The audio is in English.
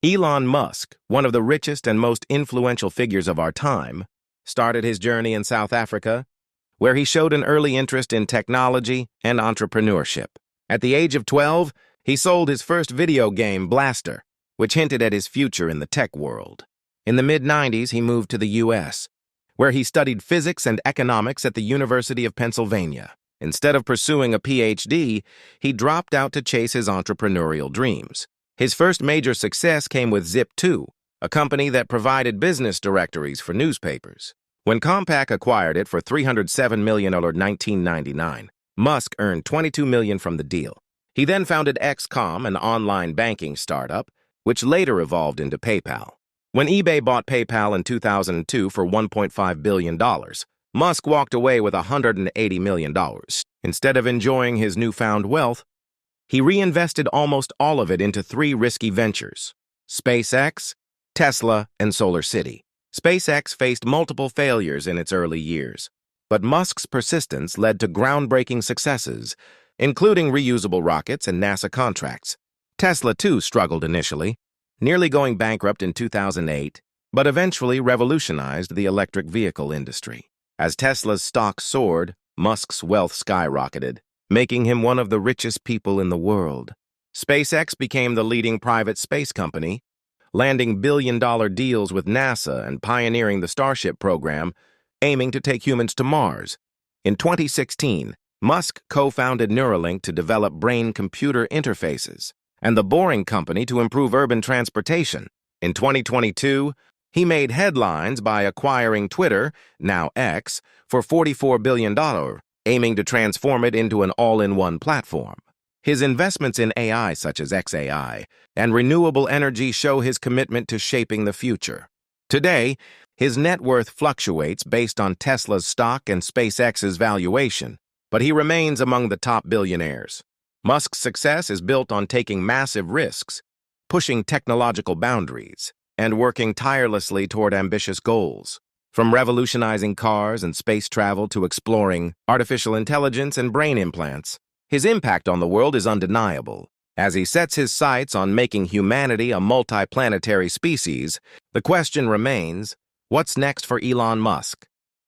Elon Musk, one of the richest and most influential figures of our time, started his journey in South Africa, where he showed an early interest in technology and entrepreneurship. At the age of 12, he sold his first video game, Blaster, which hinted at his future in the tech world. In the mid-90s, he moved to the U.S., where he studied physics and economics at the University of Pennsylvania. Instead of pursuing a Ph.D., he dropped out to chase his entrepreneurial dreams. His first major success came with Zip2, a company that provided business directories for newspapers. When Compaq acquired it for $307 million in 1999, Musk earned $22 million from the deal. He then founded XCOM, an online banking startup, which later evolved into PayPal. When eBay bought PayPal in 2002 for $1.5 billion, Musk walked away with $180 million. Instead of enjoying his newfound wealth, he reinvested almost all of it into three risky ventures: SpaceX, Tesla, and SolarCity. SpaceX faced multiple failures in its early years, but Musk's persistence led to groundbreaking successes, including reusable rockets and NASA contracts. Tesla, too, struggled initially, nearly going bankrupt in 2008, but eventually revolutionized the electric vehicle industry. As Tesla's stock soared, Musk's wealth skyrocketed, making him one of the richest people in the world. SpaceX became the leading private space company, landing billion-dollar deals with NASA and pioneering the Starship program, aiming to take humans to Mars. In 2016, Musk co-founded Neuralink to develop brain-computer interfaces, and the Boring Company to improve urban transportation. In 2022, he made headlines by acquiring Twitter, now X, for $44 billion, aiming to transform it into an all-in-one platform. His investments in AI, such as XAI, and renewable energy show his commitment to shaping the future. Today, his net worth fluctuates based on Tesla's stock and SpaceX's valuation, but he remains among the top billionaires. Musk's success is built on taking massive risks, pushing technological boundaries, and working tirelessly toward ambitious goals. From revolutionizing cars and space travel to exploring artificial intelligence and brain implants, his impact on the world is undeniable. As he sets his sights on making humanity a multi-planetary species, the question remains, what's next for Elon Musk?